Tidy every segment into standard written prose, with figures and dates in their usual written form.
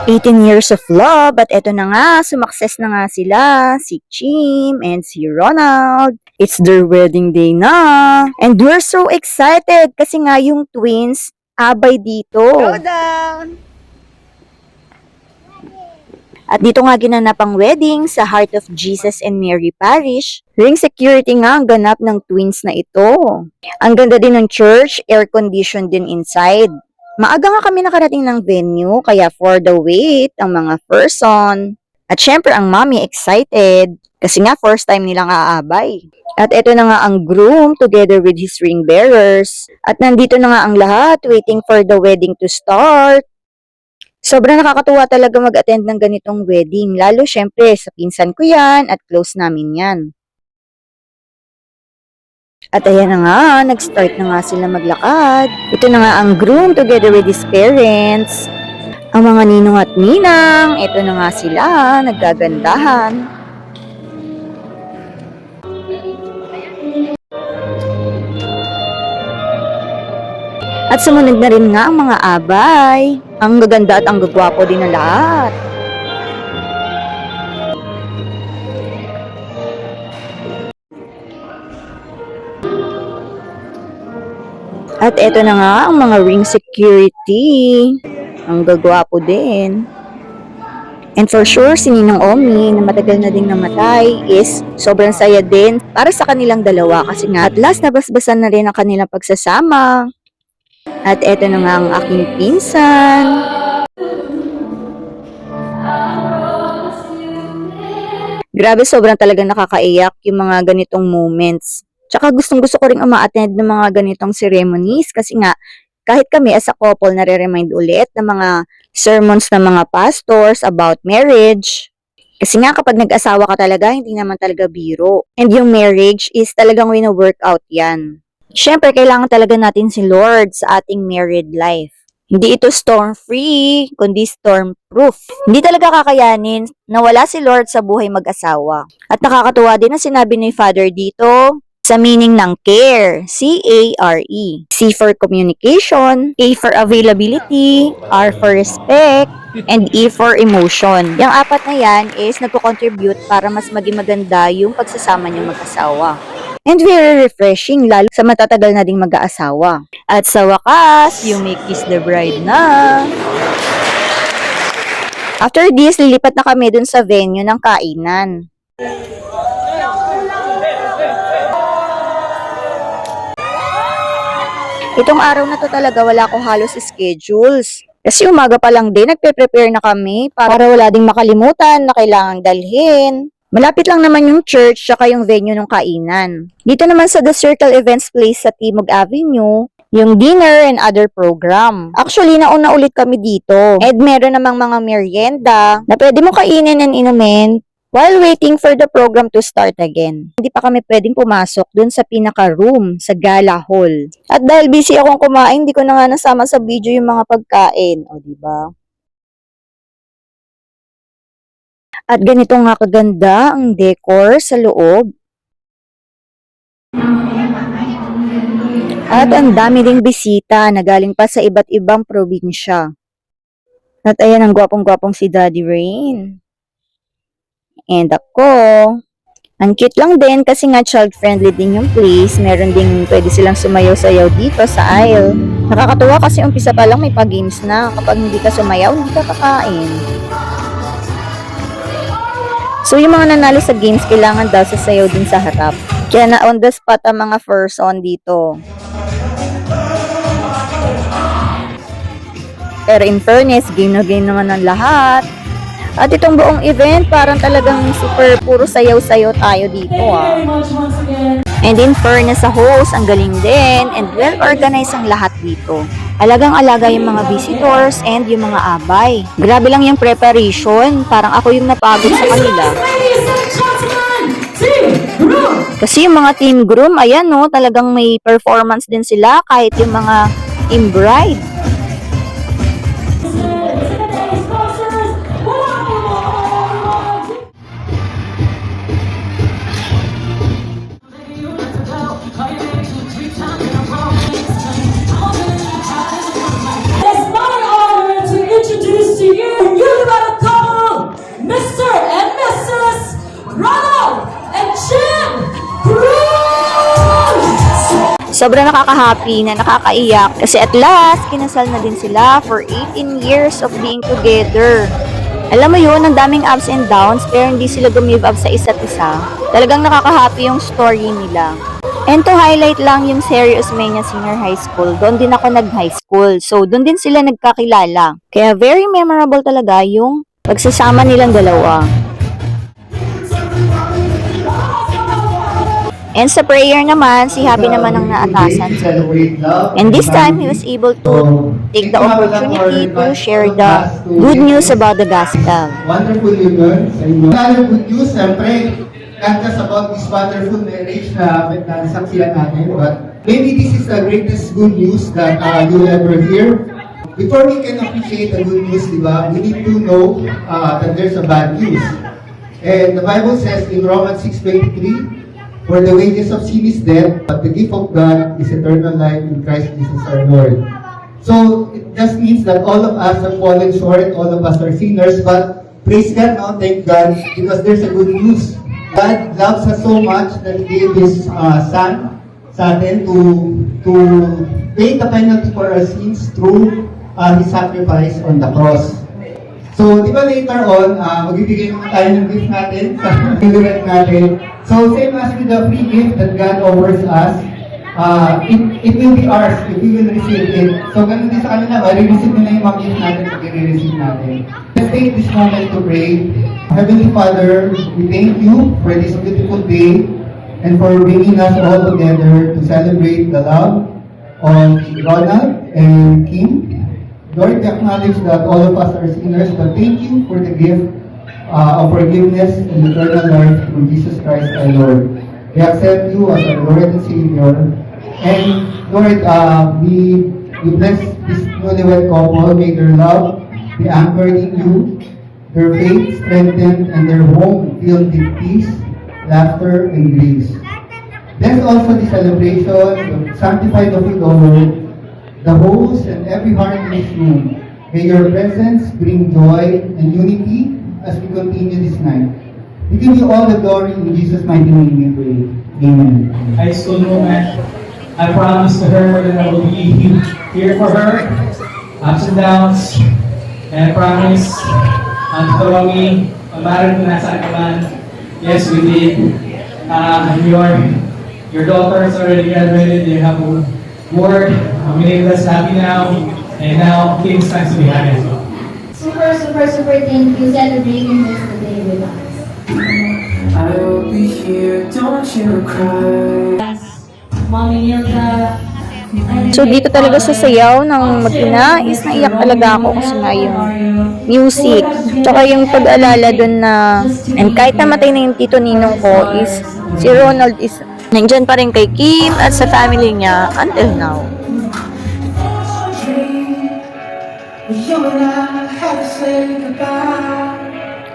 18 years of love, at eto na nga, sumakses na nga sila, si Chim and si Ronald. It's their wedding day na. And we're so excited kasi nga yung twins, abay dito. Go down! At dito nga ginanap ang wedding sa Heart of Jesus and Mary Parish. Ring security nga ang ganap ng twins na ito. Ang ganda din ng church, air-conditioned din inside. Maaga nga kami nakarating ng venue, kaya for the wait, ang mga person. At syempre ang mommy excited, kasi nga first time nilang aabay. At ito na nga ang groom together with his ring bearers. At nandito na nga ang lahat, waiting for the wedding to start. Sobrang nakakatuwa talaga mag-attend ng ganitong wedding, lalo syempre sa pinsan ko yan at close namin yan. At ayan na nga, nag-start na nga sila maglakad. Ito na nga ang groom together with his parents. Ang mga ninong at ninang, ito na nga sila, naggagandahan. At sumunod na rin nga ang mga abay. Ang gaganda at ang gagwapo din na lahat. At eto na nga ang mga ring security. Ang gagwapo din. And for sure, si Ninong Omi na matagal na ding namatay is sobrang saya din para sa kanilang dalawa. Kasi nga at last nabasbasan na rin ang kanilang pagsasama. At eto na nga ang aking pinsan. Grabe, sobrang talaga nakakaiyak yung mga ganitong moments. Tsaka gustong-gusto ko rin uma-attend ng mga ganitong ceremonies kasi nga kahit kami as a couple nare-remind ulit ng mga sermons ng mga pastors about marriage. Kasi nga kapag nag-asawa ka talaga, hindi naman talaga biro. And yung marriage is talagang wina-workout yan. Siyempre, kailangan talaga natin si Lord sa ating married life. Hindi ito storm-free, kundi storm-proof. Hindi talaga kakayanin na wala si Lord sa buhay mag-asawa. At nakakatuwa din na sinabi ni Father dito sa meaning ng care, C-A-R-E. C for communication, A for availability, R for respect, and E for emotion. Yung apat na yan is nagko-contribute para mas maging maganda yung pagsasama niyong mag-asawa. And very refreshing, lalo sa matatagal na ding mag-aasawa. At sa wakas, you may kiss the bride na. After this, lilipat na kami dun sa venue ng kainan. Itong araw na to talaga wala ko halos schedules. Kasi umaga pa lang din, nagpe-prepare na kami para wala ding makalimutan na kailangang dalhin. Malapit lang naman yung church saka yung venue ng kainan. Dito naman sa The Circle Events Place sa Timog Avenue, yung dinner and other program. Actually, nauna ulit kami dito. And meron namang mga merienda na pwede mo kainin and inumin while waiting for the program to start again. Hindi pa kami pwedeng pumasok dun sa pinaka-room, sa gala hall. At dahil busy akong kumain, hindi ko na nga nasama sa video yung mga pagkain. O, diba? At ganito nga kaganda ang decor sa loob. At ang dami ding bisita na galing pa sa iba't ibang probinsya. At ayan ang gwapong-gwapong si Daddy Rain. And ako, ang cute lang din kasi nga child-friendly din yung place. Meron ding pwede silang sumayaw-sayaw dito sa aisle. Nakakatuwa kasi umpisa pa lang may pa-games na. Kapag hindi ka sumayaw, hindi ka kakain. So, yung mga nanalo sa games, kailangan daw sasayaw din sa harap. Kaya na on the spot ang mga person dito. Pero in fairness, game na game naman ng lahat. At itong buong event, parang talagang super puro sayaw-sayaw tayo dito. And in fairness sa host, ang galing din and well-organized ang lahat dito. Alagang-alaga yung mga visitors and yung mga abay. Grabe lang yung preparation. Parang ako yung napagod sa kanila. Kasi yung mga team groom, ayan no, talagang may performance din sila kahit yung mga team bride. It's my honor to introduce to you sobrang nakaka-happy na nakakaiyak kasi at last, kinasal na din sila for 18 years of being together. Alam mo yun, ang daming ups and downs pero hindi sila gumive up sa isa't isa. Talagang nakaka-happy yung story nila. And to highlight lang yung Seri Osmeña Senior High School, doon din ako nag-high school. So, doon din sila nagkakilala. Kaya very memorable talaga yung pagsasama nilang dalawa. And sa prayer naman, si Habi naman ang naatasan. And this time, he was able to take the opportunity to share the good news about the gospel. Wonderful union sa inyo. Another good news, siyempre, not just about this wonderful marriage na nasaksiyan natin, but maybe this is the greatest good news that you'll ever hear. Before we can appreciate the good news, di ba, we need to know that there's a bad news. And the Bible says in Romans 6:23, for the wages of sin is death, but the gift of God is eternal life in Christ Jesus our Lord. So, it just means that all of us have fallen short, all of us are sinners, but praise God, no? Thank God, because there's a good news. God loves us so much that He gave His Son sa atin to pay the penalty for our sins through His sacrifice on the cross. So, di ba later on, magbibigay naman tayo ng gift natin sa nilunod natin. So, same as with the free gift that God offers us, it will be ours if we will receive it. So, ganun din sa kanila, ma-receive nila yung mga gift natin pag i-receive natin. Let's take this moment to pray. Heavenly Father, we thank you for this beautiful day and for bringing us all together to celebrate the love of Ronald and Kim. Lord, we acknowledge that all of us are sinners, but thank you for the gift of forgiveness and eternal life through Jesus Christ our Lord. We accept you as our Lord and Savior. And Lord, we bless this newlywed couple. May their love be anchored in you, their faith strengthened, and their home filled with peace, laughter, and grace. Bless also the celebration, sanctify the food, O Lord, the host and every heart in this room. May your presence bring joy and unity as we continue this night. We give you all the glory in Jesus' mighty name we pray. Amen. High school moment. I promised to her that I will be here for her, ups and downs, and I promise to Romy, no matter kung nasaan ka man, yes, we did. Your daughter is already graduated, you have a word, many of us happy now, and now Kim's time to be happy as well. Super thank you celebrating this today with us. I will be here, don't you cry. Mommy Nilda. So, dito talaga sa sayaw ng mag-ina is naiyak talaga ako kasi nga yung music. Tsaka yung pag-alala dun na, and kahit namatay na yung tito ninong ko is, si Ronald is nandyan pa rin kay Kim at sa family niya until now.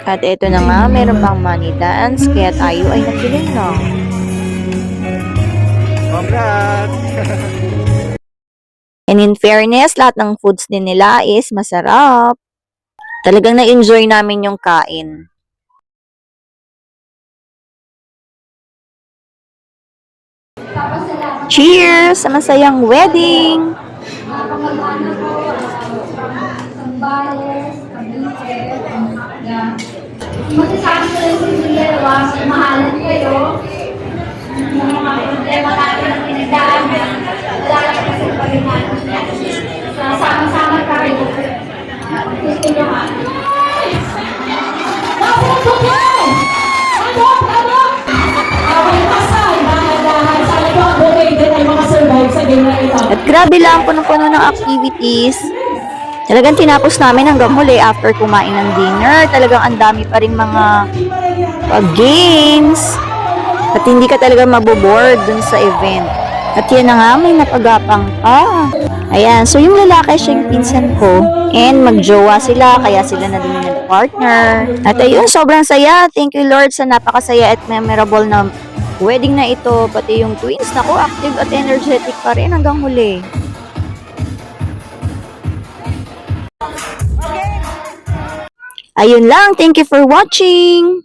At ito na nga, meron pang money dance, kaya tayo ay nakiling na. Congrats! And in fairness, lahat ng foods din nila is masarap. Talagang na-enjoy namin yung kain. Cheers sa masayang wedding! Masasabi ko rin si Julia, mahalan kayo. Yung mga problema natin ang pinagdaanan, wala na kasi paginahan. Sama-sama tayo. Gusto nyo ha? Nasaan ko yan? Ano? Away pasay, dahan-dahan. Sana po ang bukay din ay makasurvive sa game na ito. At grabe lang, puno-puno ng activities. Talagang tinapos namin hanggang huli after kumain ng dinner. Talagang ang dami pa rin mga games. At hindi ka talaga maboboard dun sa event. At yan na nga, may napagapang pa. Ayan, so yung lalaki siya yung pinsan ko. And magjowa sila, kaya sila na din yung partner. At ayun, sobrang saya. Thank you Lord sa napakasaya at memorable na wedding na ito. Pati yung twins, naku, active at energetic pa rin hanggang huli. Ayun lang, thank you for watching!